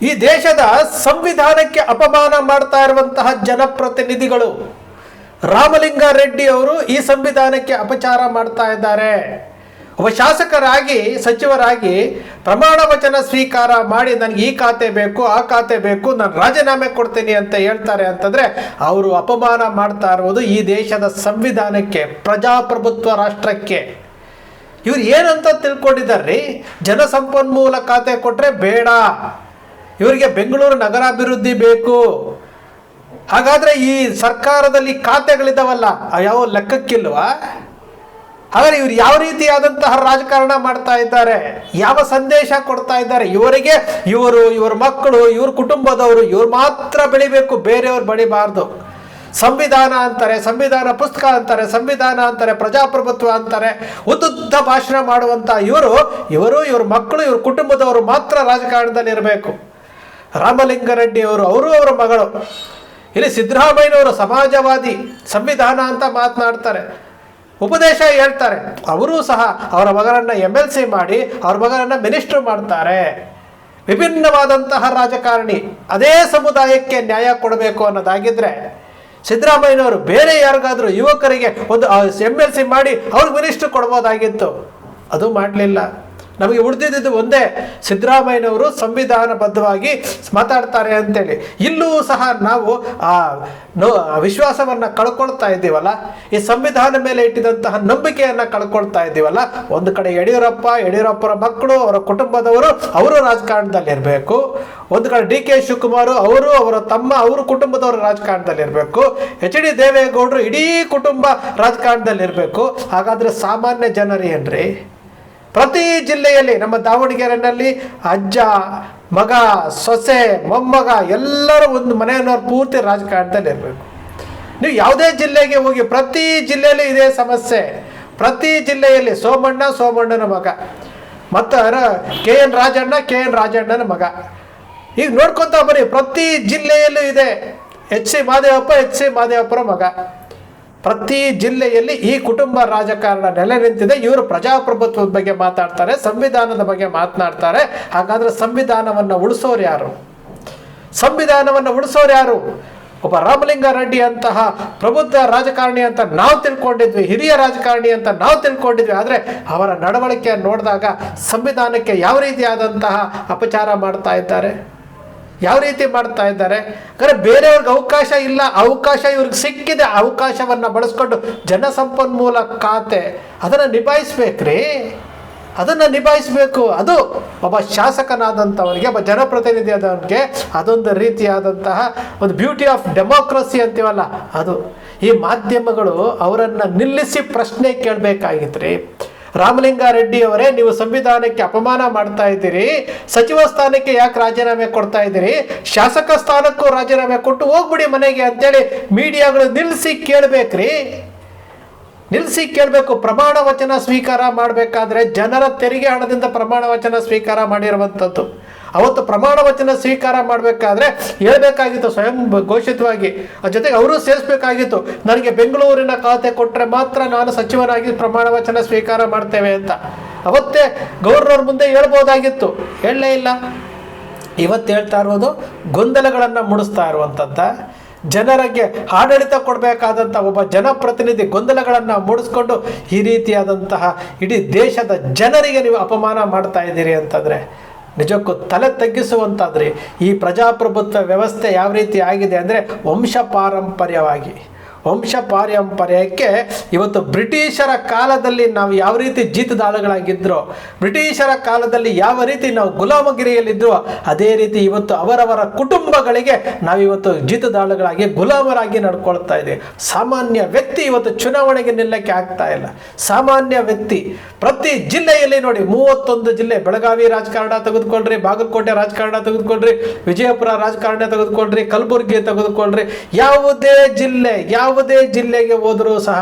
ಈ ದೇಶದ ಸಂವಿಧಾನಕ್ಕೆ ಅಪಮಾನ ಮಾಡ್ತಾ ಇರುವಂತಹ ಜನಪ್ರತಿನಿಧಿಗಳು ರಾಮಲಿಂಗಾರೆಡ್ಡಿ ಅವರು ಈ ಸಂವಿಧಾನಕ್ಕೆ ಅಪಚಾರ ಮಾಡ್ತಾ ಇದ್ದಾರೆ. ಒಬ್ಬ ಶಾಸಕರಾಗಿ ಸಚಿವರಾಗಿ ಪ್ರಮಾಣ ವಚನ ಸ್ವೀಕಾರ ಮಾಡಿ ನನಗೆ ಈ ಖಾತೆ ಬೇಕು ಆ ಖಾತೆ ಬೇಕು ನಾನು ರಾಜೀನಾಮೆ ಕೊಡ್ತೀನಿ ಅಂತ ಹೇಳ್ತಾರೆ ಅಂತಂದರೆ ಅವರು ಅಪಮಾನ ಮಾಡ್ತಾ ಇರುವುದು ಈ ದೇಶದ ಸಂವಿಧಾನಕ್ಕೆ, ಪ್ರಜಾಪ್ರಭುತ್ವ ರಾಷ್ಟ್ರಕ್ಕೆ. ಇವ್ರು ಏನಂತ ತಿಳ್ಕೊಂಡಿದ್ದಾರ್ರಿ, ಜಲಸಂಪನ್ಮೂಲ ಖಾತೆ ಕೊಟ್ಟರೆ ಬೇಡ, ಇವರಿಗೆ ಬೆಂಗಳೂರು ನಗರಾಭಿವೃದ್ಧಿ ಬೇಕು. ಹಾಗಾದರೆ ಈ ಸರ್ಕಾರದಲ್ಲಿ ಖಾತೆಗಳಿದ್ದಾವಲ್ಲ ಯಾವ ಲೆಕ್ಕಕ್ಕಿಲ್ವಾ? ಹಾಗಾದ್ರೆ ಇವ್ರು ಯಾವ ರೀತಿಯಾದಂತಹ ರಾಜಕಾರಣ ಮಾಡ್ತಾ ಇದ್ದಾರೆ, ಯಾವ ಸಂದೇಶ ಕೊಡ್ತಾ ಇದ್ದಾರೆ? ಇವರ ಮಕ್ಕಳು, ಇವ್ರ ಕುಟುಂಬದವರು ಇವ್ರು ಮಾತ್ರ ಬೆಳಿಬೇಕು, ಬೇರೆಯವ್ರು ಬೆಳಿಬಾರ್ದು. ಸಂವಿಧಾನ ಅಂತಾರೆ, ಸಂವಿಧಾನ ಪುಸ್ತಕ ಅಂತಾರೆ, ಸಂವಿಧಾನ ಅಂತಾರೆ, ಪ್ರಜಾಪ್ರಭುತ್ವ ಅಂತಾರೆ, ಉದ್ದುದ್ದ ಭಾಷಣ ಮಾಡುವಂಥ ಇವ್ರ ಮಕ್ಕಳು, ಇವ್ರ ಕುಟುಂಬದವರು ಮಾತ್ರ ರಾಜಕಾರಣದಲ್ಲಿ ಇರಬೇಕು. ರಾಮಲಿಂಗಾರೆಡ್ಡಿ ಅವರು ಅವರ ಮಗಳು, ಇಲ್ಲಿ ಸಿದ್ದರಾಮಯ್ಯನವರು ಸಮಾಜವಾದಿ ಸಂವಿಧಾನ ಅಂತ ಮಾತನಾಡ್ತಾರೆ, ಉಪದೇಶ ಹೇಳ್ತಾರೆ. ಅವರೂ ಸಹ ಅವರ ಮಗನನ್ನು MLC ಮಾಡಿ ಅವ್ರ ಮಗನನ್ನು ಮಿನಿಸ್ಟರ್ ಮಾಡ್ತಾರೆ. ವಿಭಿನ್ನವಾದಂತಹ ರಾಜಕಾರಣಿ. ಅದೇ ಸಮುದಾಯಕ್ಕೆ ನ್ಯಾಯ ಕೊಡಬೇಕು ಅನ್ನೋದಾಗಿದ್ದರೆ ಸಿದ್ದರಾಮಯ್ಯನವರು ಬೇರೆ ಯಾರಿಗಾದರೂ ಯುವಕರಿಗೆ ಒಂದು MLC ಮಾಡಿ ಅವ್ರಿಗೆ ಮಿನಿಸ್ಟರ್ ಕೊಡ್ಬೋದಾಗಿತ್ತು. ಅದು ಮಾಡಲಿಲ್ಲ. ನಮಗೆ ಉಳಿದಿದ್ದು ಒಂದೇ, ಸಿದ್ದರಾಮಯ್ಯನವರು ಸಂವಿಧಾನಬದ್ಧವಾಗಿ ಮಾತಾಡ್ತಾರೆ ಅಂತೇಳಿ. ಇಲ್ಲೂ ಸಹ ನಾವು ವಿಶ್ವಾಸವನ್ನು ಕಳ್ಕೊಳ್ತಾ ಇದ್ದೀವಲ್ಲ, ಈ ಸಂವಿಧಾನ ಮೇಲೆ ಇಟ್ಟಿದಂತಹ ನಂಬಿಕೆಯನ್ನು ಕಳ್ಕೊಳ್ತಾ ಇದ್ದೀವಲ್ಲ. ಒಂದು ಕಡೆ ಯಡಿಯೂರಪ್ಪರ ಮಕ್ಕಳು, ಅವರ ಕುಟುಂಬದವರು ಅವರು ರಾಜಕಾರಣದಲ್ಲಿ ಇರಬೇಕು. ಒಂದು ಕಡೆ DK ಶಿವಕುಮಾರ್ ಅವರು, ಅವರ ತಮ್ಮ, ಅವರು ಕುಟುಂಬದವರು ರಾಜಕಾರಣದಲ್ಲಿ ಇರಬೇಕು. HD ದೇವೇಗೌಡರು ಇಡೀ ಕುಟುಂಬ ರಾಜಕಾರಣದಲ್ಲಿ ಇರಬೇಕು. ಹಾಗಾದರೆ ಸಾಮಾನ್ಯ ಜನರು ಏನ್ರಿ? ಪ್ರತಿ ಜಿಲ್ಲೆಯಲ್ಲಿ ನಮ್ಮ ದಾವಣಗೆರೆಯಲ್ಲಿ ಅಜ್ಜ, ಮಗ, ಸೊಸೆ, ಮೊಮ್ಮಗ ಎಲ್ಲರೂ ಒಂದು ಮನೆಯನ್ನವ್ರು ಪೂರ್ತಿ ರಾಜಕಾರಣದಲ್ಲಿ ಇರಬೇಕು. ನೀವು ಯಾವುದೇ ಜಿಲ್ಲೆಗೆ ಹೋಗಿ ಪ್ರತಿ ಜಿಲ್ಲೆಯಲ್ಲಿ ಇದೇ ಸಮಸ್ಯೆ. ಪ್ರತಿ ಜಿಲ್ಲೆಯಲ್ಲಿ ಸೋಮಣ್ಣನ ಮಗ, ಮತ್ತು KN ರಾಜಣ್ಣನ ಮಗ. ಈಗ ನೋಡ್ಕೊತಾ ಬನ್ನಿ, ಪ್ರತಿ ಜಿಲ್ಲೆಯಲ್ಲೂ ಇದೆ. HC ಮಾದೇವಪ್ಪರ ಮಗ. ಪ್ರತಿ ಜಿಲ್ಲೆಯಲ್ಲಿ ಈ ಕುಟುಂಬ ರಾಜಕಾರಣ ನೆಲೆ ನಿಂತಿದೆ. ಇವರು ಪ್ರಜಾಪ್ರಭುತ್ವದ ಬಗ್ಗೆ ಮಾತಾಡ್ತಾರೆ, ಸಂವಿಧಾನದ ಬಗ್ಗೆ ಮಾತನಾಡ್ತಾರೆ. ಹಾಗಾದ್ರೆ ಸಂವಿಧಾನವನ್ನು ಉಳಿಸೋರು ಯಾರು? ಒಬ್ಬ ರಾಮಲಿಂಗಾರೆಡ್ಡಿ ಅಂತಹ ಪ್ರಬುದ್ಧ ರಾಜಕಾರಣಿ ಅಂತ ನಾವು ತಿಳ್ಕೊಂಡಿದ್ವಿ, ಹಿರಿಯ ರಾಜಕಾರಣಿ ಅಂತ ನಾವು ತಿಳ್ಕೊಂಡಿದ್ವಿ. ಆದರೆ ಅವರ ನಡವಳಿಕೆಯನ್ನು ನೋಡಿದಾಗ ಸಂವಿಧಾನಕ್ಕೆ ಯಾವ ರೀತಿಯಾದಂತಹ ಅಪಚಾರ ಮಾಡ್ತಾ ಇದ್ದಾರೆ, ಯಾವ ರೀತಿ ಮಾಡ್ತಾ ಇದ್ದಾರೆ. ಯಾಕಂದರೆ ಬೇರೆಯವ್ರಿಗೆ ಅವಕಾಶ ಇಲ್ಲ, ಅವಕಾಶ ಇವ್ರಿಗೆ ಸಿಕ್ಕಿದೆ. ಅವಕಾಶವನ್ನು ಬಳಸ್ಕೊಂಡು ಜಲಸಂಪನ್ಮೂಲ ಖಾತೆ ಅದನ್ನು ನಿಭಾಯಿಸಬೇಕು. ಅದು ಒಬ್ಬ ಶಾಸಕನಾದಂಥವನಿಗೆ, ಒಬ್ಬ ಜನಪ್ರತಿನಿಧಿ ಆದವನಿಗೆ ಅದೊಂದು ರೀತಿಯಾದಂತಹ ಒಂದು ಬ್ಯೂಟಿ ಆಫ್ ಡೆಮೋಕ್ರಸಿ ಅಂತೀವಲ್ಲ ಅದು. ಈ ಮಾಧ್ಯಮಗಳು ಅವರನ್ನು ನಿಲ್ಲಿಸಿ ಪ್ರಶ್ನೆ ಕೇಳಬೇಕಾಗಿತ್ತು. ರಾಮಲಿಂಗಾರೆಡ್ಡಿ ಅವರೇ, ನೀವು ಸಂವಿಧಾನಕ್ಕೆ ಅಪಮಾನ ಮಾಡ್ತಾ ಇದ್ದೀರಿ, ಸಚಿವ ಸ್ಥಾನಕ್ಕೆ ಯಾಕೆ ರಾಜೀನಾಮೆ ಕೊಡ್ತಾ ಇದ್ದೀರಿ, ಶಾಸಕ ಸ್ಥಾನಕ್ಕೂ ರಾಜೀನಾಮೆ ಕೊಟ್ಟು ಹೋಗ್ಬಿಡಿ ಮನೆಗೆ ಅಂತೇಳಿ ಮೀಡಿಯಾಗಳು ನಿಲ್ಲಿಸಿ ಕೇಳಬೇಕು. ಪ್ರಮಾಣ ವಚನ ಸ್ವೀಕಾರ ಮಾಡಬೇಕಾದ್ರೆ ಜನರ ತೆರಿಗೆ ಹಣದಿಂದ ಪ್ರಮಾಣ ವಚನ ಸ್ವೀಕಾರ ಮಾಡಿರುವಂಥದ್ದು. ಅವತ್ತು ಪ್ರಮಾಣ ವಚನ ಸ್ವೀಕಾರ ಮಾಡಬೇಕಾದ್ರೆ ಹೇಳ್ಬೇಕಾಗಿತ್ತು ಸ್ವಯಂ ಘೋಷಿತವಾಗಿ. ಜೊತೆಗೆ ಅವರು ಸೇರಿಸಬೇಕಾಗಿತ್ತು, ನನಗೆ ಬೆಂಗಳೂರಿನ ಖಾತೆ ಕೊಟ್ಟರೆ ಮಾತ್ರ ನಾನು ಸಚಿವನಾಗಿ ಪ್ರಮಾಣ ವಚನ ಸ್ವೀಕಾರ ಮಾಡ್ತೇವೆ ಅಂತ. ಅವತ್ತೇ ಗವರ್ನರ್ ಮುಂದೆ ಹೇಳ್ಬೋದಾಗಿತ್ತು, ಹೇಳಲೇ ಇಲ್ಲ. ಇವತ್ತು ಹೇಳ್ತಾ ಇರೋದು ಗೊಂದಲಗಳನ್ನು ಮೂಡಿಸ್ತಾ ಇರುವಂಥದ್ದ, ಜನರಿಗೆ ಆಡಳಿತ ಕೊಡಬೇಕಾದಂಥ ಒಬ್ಬ ಜನಪ್ರತಿನಿಧಿ ಗೊಂದಲಗಳನ್ನು ಮೂಡಿಸ್ಕೊಂಡು ಈ ರೀತಿಯಾದಂತಹ ಇಡೀ ದೇಶದ ಜನರಿಗೆ ನೀವು ಅಪಮಾನ ಮಾಡ್ತಾ ಇದ್ದೀರಿ ಅಂತಂದರೆ ನಿಜಕ್ಕೂ ತಲೆ ತಗ್ಗಿಸುವಂತಾದ್ರಿ. ಈ ಪ್ರಜಾಪ್ರಭುತ್ವ ವ್ಯವಸ್ಥೆ ಯಾವ ರೀತಿ ಆಗಿದೆ ಅಂದರೆ ವಂಶಪಾರಂಪರ್ಯಕ್ಕೆ ಇವತ್ತು ಬ್ರಿಟಿಷರ ಕಾಲದಲ್ಲಿ ನಾವು ಯಾವ ರೀತಿ ಜೀತದಾಳುಗಳಾಗಿದ್ದರೋ, ಬ್ರಿಟಿಷರ ಕಾಲದಲ್ಲಿ ಯಾವ ರೀತಿ ನಾವು ಗುಲಾಮಗಿರಿಯಲ್ಲಿದ್ದೋ, ಅದೇ ರೀತಿ ಇವತ್ತು ಅವರವರ ಕುಟುಂಬಗಳಿಗೆ ನಾವಿವತ್ತು ಜೀತದಾಳುಗಳಾಗಿ ಗುಲಾಮರಾಗಿ ನಡ್ಕೊಳ್ತಾ ಇದ್ದೀವಿ. ಸಾಮಾನ್ಯ ವ್ಯಕ್ತಿ ಇವತ್ತು ಚುನಾವಣೆಗೆ ನಿಲ್ಲಕ್ಕೆ ಆಗ್ತಾ ಇಲ್ಲ. ಸಾಮಾನ್ಯ ವ್ಯಕ್ತಿ ಪ್ರತಿ ಜಿಲ್ಲೆಯಲ್ಲಿ ನೋಡಿ, 31 ಜಿಲ್ಲೆ, ಬೆಳಗಾವಿ ರಾಜಕಾರಣ ತೆಗೆದುಕೊಳ್ಳ್ರಿ, ಬಾಗಲಕೋಟೆ ರಾಜಕಾರಣ ತೆಗೆದುಕೊಳ್ಳ್ರಿ, ವಿಜಯಪುರ ರಾಜಕಾರಣ ತೆಗೆದುಕೊಳ್ಳ್ರಿ, ಕಲಬುರಗಿ ತೆಗೆದುಕೊಳ್ಳ್ರಿ, ಯಾವುದೇ ಜಿಲ್ಲೆಗೆ ಹೋದರೂ ಸಹ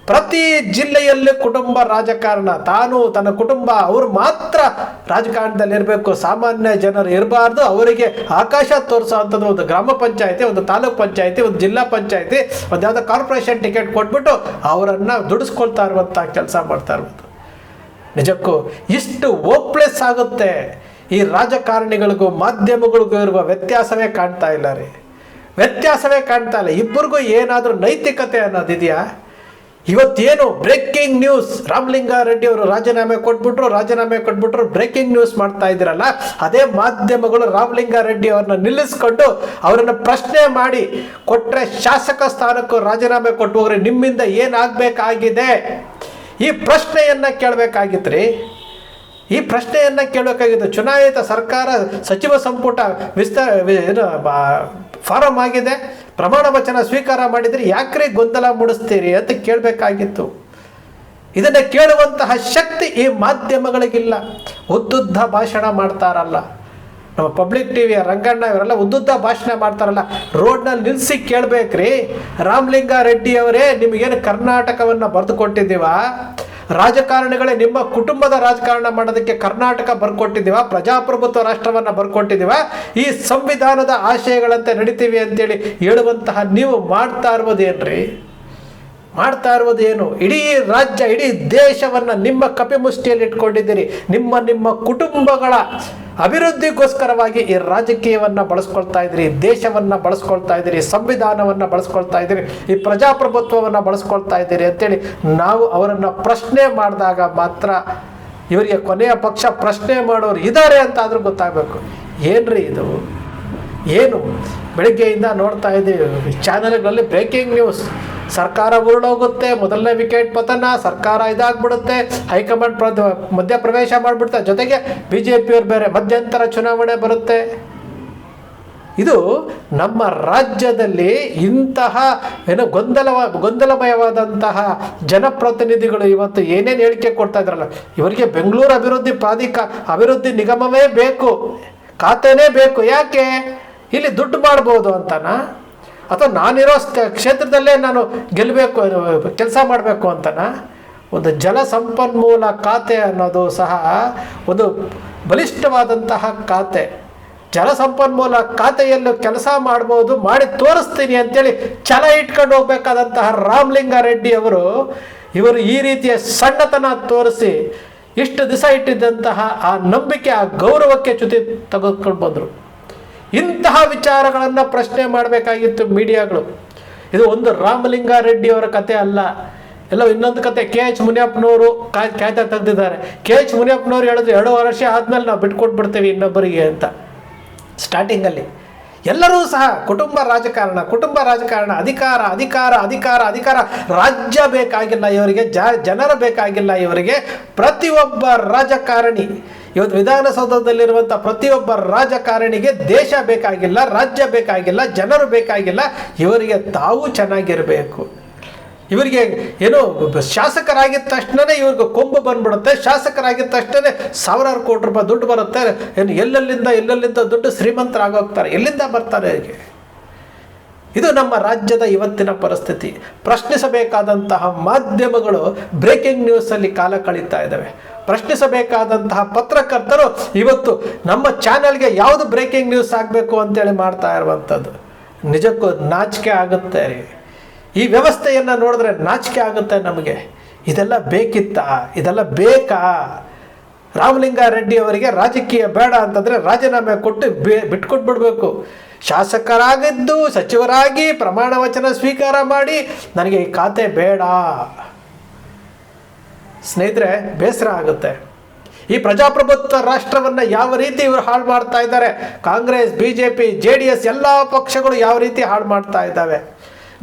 ಪ್ರತಿ ಜಿಲ್ಲೆಯಲ್ಲಿ ಕುಟುಂಬ ರಾಜಕಾರಣ. ತನ್ನ ಕುಟುಂಬ ಅವರು ಮಾತ್ರ ರಾಜಕಾರಣದಲ್ಲಿ ಇರಬೇಕು, ಸಾಮಾನ್ಯ ಜನರು ಇರಬಾರ್ದು. ಅವರಿಗೆ ಆಕಾಶ ತೋರಿಸುವಂಥದ್ದು ಒಂದು ಗ್ರಾಮ ಪಂಚಾಯತಿ, ಒಂದು ತಾಲೂಕ್ ಪಂಚಾಯತಿ, ಒಂದು ಜಿಲ್ಲಾ ಪಂಚಾಯತಿ, ಒಂದು ಯಾವುದೋ ಕಾರ್ಪೊರೇಷನ್ ಟಿಕೆಟ್ ಕೊಟ್ಬಿಟ್ಟು ಅವರನ್ನು ದುಡಿಸ್ಕೊಳ್ತಾ ಇರುವಂಥ ಕೆಲಸ ಮಾಡ್ತಾ ಇರ್ಬೋದು. ನಿಜಕ್ಕೂ ಇಷ್ಟು ಹೋಪ್ಲೆಸ್ ಆಗುತ್ತೆ ಈ ರಾಜಕಾರಣಿಗಳಿಗೂ ಮಾಧ್ಯಮಗಳಿಗೂ ಇರುವ ವ್ಯತ್ಯಾಸವೇ ಕಾಣ್ತಾ ಇಲ್ಲ ರೀ. ವ್ಯತ್ಯಾಸವೇ ಕಾಣ್ತಾ ಇಲ್ಲ. ಇಬ್ಬರಿಗೂ ಏನಾದರೂ ನೈತಿಕತೆ ಅನ್ನೋದಿದೆಯಾ? ಇವತ್ತೇನು ಬ್ರೇಕಿಂಗ್ ನ್ಯೂಸ್, ರಾಮಲಿಂಗಾರೆಡ್ಡಿ ಅವರು ರಾಜೀನಾಮೆ ಕೊಟ್ಬಿಟ್ರು ಬ್ರೇಕಿಂಗ್ ನ್ಯೂಸ್ ಮಾಡ್ತಾ ಇದ್ದೀರಲ್ಲ, ಅದೇ ಮಾಧ್ಯಮಗಳು ರಾಮಲಿಂಗಾರೆಡ್ಡಿ ಅವ್ರನ್ನ ನಿಲ್ಲಿಸ್ಕೊಂಡು ಅವರನ್ನು ಪ್ರಶ್ನೆ ಮಾಡಿ ಕೊಟ್ಟರೆ ಶಾಸಕ ಸ್ಥಾನಕ್ಕೂ ರಾಜೀನಾಮೆ ಕೊಟ್ಟು ಹೋಗ್ರಿ, ನಿಮ್ಮಿಂದ ಏನಾಗಬೇಕಾಗಿದೆ ಈ ಪ್ರಶ್ನೆಯನ್ನು ಕೇಳಬೇಕಾಗಿತ್ತು ರೀ. ಈ ಪ್ರಶ್ನೆಯನ್ನು ಕೇಳಬೇಕಾಗಿತ್ತು. ಚುನಾಯಿತ ಸರ್ಕಾರ ಸಚಿವ ಸಂಪುಟ ಫಾರಂ ಆಗಿದೆ, ಪ್ರಮಾಣ ವಚನ ಸ್ವೀಕಾರ ಮಾಡಿದರೆ ಯಾಕ್ರಿ ಗೊಂದಲ ಮೂಡಿಸ್ತೀರಿ ಅಂತ ಕೇಳಬೇಕಾಗಿತ್ತು. ಇದನ್ನು ಕೇಳುವಂತಹ ಶಕ್ತಿ ಈ ಮಾಧ್ಯಮಗಳಿಗಿಲ್ಲ. ಉದ್ದುದ್ದ ಭಾಷಣ ಮಾಡ್ತಾರಲ್ಲ, ನಮ್ಮ ಪಬ್ಲಿಕ್ ಟಿವಿಯ ರಂಗಣ್ಣ ಇವರೆಲ್ಲ ಉದ್ದುದ್ದ ಭಾಷಣ ಮಾಡ್ತಾರಲ್ಲ, ರೋಡ್ನಲ್ಲಿ ನಿಲ್ಲಿಸಿ ಕೇಳಬೇಕ್ರಿ, ರಾಮಲಿಂಗಾರೆಡ್ಡಿ ಅವರೇ ನಿಮಗೇನು ಕರ್ನಾಟಕವನ್ನು ಬರೆದು ಕೊಟ್ಟಿದ್ದೀವ, ರಾಜಕಾರಣಿಗಳೇ ನಿಮ್ಮ ಕುಟುಂಬದ ರಾಜಕಾರಣ ಮಾಡೋದಕ್ಕೆ ಕರ್ನಾಟಕ ಬರ್ಕೊಟ್ಟಿದ್ದೀವ, ಪ್ರಜಾಪ್ರಭುತ್ವ ರಾಷ್ಟ್ರವನ್ನು ಬರ್ಕೊಟ್ಟಿದ್ದೀವ, ಈ ಸಂವಿಧಾನದ ಆಶಯಗಳಂತೆ ನಡಿತೀವಿ ಅಂತೇಳಿ ಹೇಳುವಂತಹ ನೀವು ಮಾಡ್ತಾ ಇರೋದೇನು? ಇಡೀ ರಾಜ್ಯ, ಇಡೀ ದೇಶವನ್ನು ನಿಮ್ಮ ಕಪಿಮುಷ್ಟಿಯಲ್ಲಿ ಇಟ್ಕೊಂಡಿದ್ದೀರಿ. ನಿಮ್ಮ ಕುಟುಂಬಗಳ ಅಭಿವೃದ್ಧಿಗೋಸ್ಕರವಾಗಿ ಈ ರಾಜಕೀಯವನ್ನು ಬಳಸ್ಕೊಳ್ತಾ ಇದ್ದೀರಿ, ದೇಶವನ್ನು ಬಳಸ್ಕೊಳ್ತಾ ಇದ್ದೀರಿ, ಸಂವಿಧಾನವನ್ನು ಬಳಸ್ಕೊಳ್ತಾ ಇದ್ದೀರಿ, ಈ ಪ್ರಜಾಪ್ರಭುತ್ವವನ್ನು ಬಳಸ್ಕೊಳ್ತಾ ಇದ್ದೀರಿ ಅಂತೇಳಿ ನಾವು ಅವರನ್ನು ಪ್ರಶ್ನೆ ಮಾಡಿದಾಗ ಮಾತ್ರ ಇವರಿಗೆ ಕೊನೆಯ ಪಕ್ಷ ಪ್ರಶ್ನೆ ಮಾಡೋರು ಇದ್ದಾರೆ ಅಂತ ಆದರೂ ಗೊತ್ತಾಗಬೇಕು. ಏನ್ರಿ ಇದು? ಏನು ಬೆಳಗ್ಗೆಯಿಂದ ನೋಡ್ತಾ ಇದ್ದೀವಿ ಚಾನೆಲ್ಗಳಲ್ಲಿ ಬ್ರೇಕಿಂಗ್ ನ್ಯೂಸ್, ಸರ್ಕಾರ ಉರುಳೋಗುತ್ತೆ, ಮೊದಲನೇ ವಿಕೆಟ್ ಪತನ, ಸರ್ಕಾರ ಇದಾಗ್ಬಿಡುತ್ತೆ, ಹೈಕಮಾಂಡ್ ಮಧ್ಯಪ್ರವೇಶ ಮಾಡಿಬಿಡ್ತಾರೆ, ಜೊತೆಗೆ BJPಯವ್ರು ಬೇರೆ ಮಧ್ಯಂತರ ಚುನಾವಣೆ ಬರುತ್ತೆ. ಇದು ನಮ್ಮ ರಾಜ್ಯದಲ್ಲಿ ಇಂತಹ ಗೊಂದಲಮಯವಾದಂತಹ ಜನಪ್ರತಿನಿಧಿಗಳು ಇವತ್ತು ಏನೇನು ಹೇಳಿಕೆ ಕೊಡ್ತಾ ಇದ್ರಲ್ಲ, ಇವರಿಗೆ ಬೆಂಗಳೂರು ಅಭಿವೃದ್ಧಿ ನಿಗಮವೇ ಬೇಕು, ಖಾತೆನೇ ಬೇಕು. ಯಾಕೆ? ಇಲ್ಲಿ ದುಡ್ಡು ಮಾಡ್ಬೋದು ಅಂತನಾ, ಅಥವಾ ನಾನಿರೋ ಕ್ಷೇತ್ರದಲ್ಲೇ ನಾನು ಗೆಲ್ಲಬೇಕು, ಕೆಲಸ ಮಾಡಬೇಕು ಅಂತನಾ? ಒಂದು ಜಲ ಸಂಪನ್ಮೂಲ ಖಾತೆ ಅನ್ನೋದು ಸಹ ಒಂದು ಬಲಿಷ್ಠವಾದಂತಹ ಖಾತೆ. ಜಲಸಂಪನ್ಮೂಲ ಖಾತೆಯಲ್ಲೂ ಕೆಲಸ ಮಾಡ್ಬೋದು, ಮಾಡಿ ತೋರಿಸ್ತೀನಿ ಅಂತೇಳಿ ಛಲ ಇಟ್ಕೊಂಡು ಹೋಗ್ಬೇಕಾದಂತಹ ರಾಮಲಿಂಗಾರೆಡ್ಡಿ ಇವರು ಈ ರೀತಿಯ ಸಣ್ಣತನ ತೋರಿಸಿ ಇಷ್ಟು ದಿವಸ ಇಟ್ಟಿದ್ದಂತಹ ಆ ನಂಬಿಕೆ, ಆ ಗೌರವಕ್ಕೆ ಚ್ಯುತಿ ತೆಗೆದುಕೊಂಡು ಬಂದರು. ಇಂತಹ ವಿಚಾರಗಳನ್ನು ಪ್ರಶ್ನೆ ಮಾಡಬೇಕಾಗಿತ್ತು ಮೀಡಿಯಾಗಳು. ಇದು ಒಂದು ರಾಮಲಿಂಗಾರೆಡ್ಡಿ ಅವರ ಕತೆ ಅಲ್ಲ, ಎಲ್ಲೋ ಇನ್ನೊಂದು ಕತೆ. KH ಮುನಿಯಪ್ಪನವರು ಖಾತೆ ತೆಗೆದಿದ್ದಾರೆ. KH ಮುನಿಯಪ್ಪನವರು ಹೇಳಿದ್ರು 2 ವರ್ಷ ಆದಮೇಲೆ ನಾವು ಬಿಟ್ಕೊಟ್ಬಿಡ್ತೇವೆ ಇನ್ನೊಬ್ಬರಿಗೆ ಅಂತ. ಸ್ಟಾರ್ಟಿಂಗಲ್ಲಿ ಎಲ್ಲರೂ ಸಹ ಕುಟುಂಬ ರಾಜಕಾರಣ, ಅಧಿಕಾರ, ರಾಜ್ಯ ಬೇಕಾಗಿಲ್ಲ ಇವರಿಗೆ, ಜನರು ಬೇಕಾಗಿಲ್ಲ ಇವರಿಗೆ. ಪ್ರತಿಯೊಬ್ಬ ರಾಜಕಾರಣಿ, ಇವತ್ತು ವಿಧಾನಸೌಧದಲ್ಲಿರುವಂಥ ಪ್ರತಿಯೊಬ್ಬ ರಾಜಕಾರಣಿಗೆ ದೇಶ ಬೇಕಾಗಿಲ್ಲ, ರಾಜ್ಯ ಬೇಕಾಗಿಲ್ಲ, ಜನರು ಬೇಕಾಗಿಲ್ಲ, ಇವರಿಗೆ ತಾವು ಚೆನ್ನಾಗಿರಬೇಕು. ಇವರಿಗೆ ಏನು ಶಾಸಕರಾಗಿದ್ದ ತಕ್ಷಣವೇ ಇವ್ರಿಗೆ ಕೊಂಬು ಬಂದ್ಬಿಡುತ್ತೆ, ಶಾಸಕರಾಗಿದ್ದ ತಕ್ಷಣವೇ ಸಾವಿರಾರು ಕೋಟಿ ರೂಪಾಯಿ ದುಡ್ಡು ಬರುತ್ತೆ. ಏನು ಎಲ್ಲೆಲ್ಲಿಂದ ದುಡ್ಡು ಶ್ರೀಮಂತರಾಗೋಗ್ತಾರೆ, ಎಲ್ಲಿಂದ ಬರ್ತಾರೆ ಇವರಿಗೆ? ಇದು ನಮ್ಮ ರಾಜ್ಯದ ಇವತ್ತಿನ ಪರಿಸ್ಥಿತಿ. ಪ್ರಶ್ನಿಸಬೇಕಾದಂತಹ ಮಾಧ್ಯಮಗಳು ಬ್ರೇಕಿಂಗ್ ನ್ಯೂಸಲ್ಲಿ ಕಾಲ ಕಳೀತಾ ಇದ್ದಾವೆ. ಪ್ರಶ್ನಿಸಬೇಕಾದಂತಹ ಪತ್ರಕರ್ತರು ಇವತ್ತು ನಮ್ಮ ಚಾನೆಲ್ಗೆ ಯಾವುದು ಬ್ರೇಕಿಂಗ್ ನ್ಯೂಸ್ ಆಗಬೇಕು ಅಂತೇಳಿ ಮಾಡ್ತಾ ಇರುವಂಥದ್ದು. ನಿಜಕ್ಕೂ ನಾಚಿಕೆ ಆಗುತ್ತೆ ರೀ. ಈ ವ್ಯವಸ್ಥೆಯನ್ನು ನೋಡಿದ್ರೆ ನಾಚಿಕೆ ಆಗುತ್ತೆ ನಮಗೆ. ಇದೆಲ್ಲ ಬೇಕಿತ್ತಾ? ಇದೆಲ್ಲ ಬೇಕಾ? ರಾಮಲಿಂಗಾರೆಡ್ಡಿ ಅವರಿಗೆ ರಾಜಕೀಯ ಬೇಡ ಅಂತಂದರೆ ರಾಜೀನಾಮೆ ಕೊಟ್ಟು ಬಿಟ್ಕೊಟ್ಬಿಡ್ಬೇಕು. ಶಾಸಕರಾಗಿದ್ದು ಸಚಿವರಾಗಿ ಪ್ರಮಾಣ ವಚನ ಸ್ವೀಕಾರ ಮಾಡಿ ನನಗೆ ಈ ಖಾತೆ ಬೇಡ. ಸ್ನೇಹಿತರೆ, ಬೇಸರ ಆಗುತ್ತೆ. ಈ ಪ್ರಜಾಪ್ರಭುತ್ವ ರಾಷ್ಟ್ರವನ್ನು ಯಾವ ರೀತಿ ಇವರು ಹಾಳು ಮಾಡ್ತಾ ಇದ್ದಾರೆ. ಕಾಂಗ್ರೆಸ್, BJP, JDS ಎಲ್ಲ ಪಕ್ಷಗಳು ಯಾವ ರೀತಿ ಹಾಳು ಮಾಡ್ತಾ ಇದ್ದಾವೆ,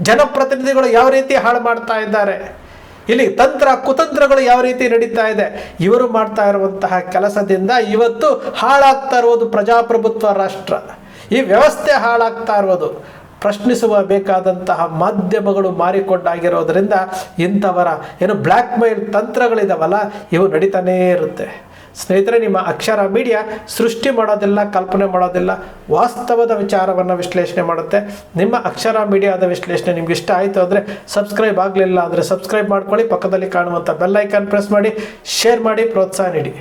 ಜನಪ್ರತಿನಿಧಿಗಳು ಯಾವ ರೀತಿ ಹಾಳು ಮಾಡ್ತಾ ಇದ್ದಾರೆ, ಇಲ್ಲಿ ಕುತಂತ್ರಗಳು ಯಾವ ರೀತಿ ನಡೀತಾ ಇದೆ. ಇವರು ಮಾಡ್ತಾ ಇರುವಂತಹ ಕೆಲಸದಿಂದ ಇವತ್ತು ಹಾಳಾಗ್ತಾ ಇರುವುದು ಪ್ರಜಾಪ್ರಭುತ್ವ ರಾಷ್ಟ್ರ. ಈ ವ್ಯವಸ್ಥೆ ಹಾಳಾಗ್ತಾ ಇರುವುದು ಪ್ರಶ್ನಿಸುವ ಬೇಕಾದಂತಹ ಮಾಧ್ಯಮಗಳು ಮಾರಿಕೊಂಡಾಗಿರೋದ್ರಿಂದ ಇಂಥವರ ಏನು ಬ್ಲ್ಯಾಕ್ ಮೇಲ್ ತಂತ್ರಗಳಿದಾವಲ್ಲ, ಇವು ನಡೀತಾನೇ ಇರುತ್ತೆ. ಸ್ನೇಹಿತರೆ, ನಿಮ್ಮ ಅಕ್ಷರ ಮೀಡಿಯಾ ಸೃಷ್ಟಿ ಮಾಡೋದಿಲ್ಲ, ಕಲ್ಪನೆ ಮಾಡೋದಿಲ್ಲ, ವಾಸ್ತವದ ವಿಚಾರವನ್ನು ವಿಶ್ಲೇಷಣೆ ಮಾಡುತ್ತೆ. ನಿಮ್ಮ ಅಕ್ಷರ ಮೀಡಿಯಾದ ವಿಶ್ಲೇಷಣೆ ನಿಮ್ಗೆ ಇಷ್ಟ ಆಯಿತು ಅಂದರೆ ಸಬ್ಸ್ಕ್ರೈಬ್ ಆಗಲಿಲ್ಲ ಅಂದರೆ ಸಬ್ಸ್ಕ್ರೈಬ್ ಮಾಡ್ಕೊಳ್ಳಿ. ಪಕ್ಕದಲ್ಲಿ ಕಾಣುವಂಥ ಬೆಲ್ ಐಕಾನ್ ಪ್ರೆಸ್ ಮಾಡಿ, ಶೇರ್ ಮಾಡಿ, ಪ್ರೋತ್ಸಾಹ ನೀಡಿ.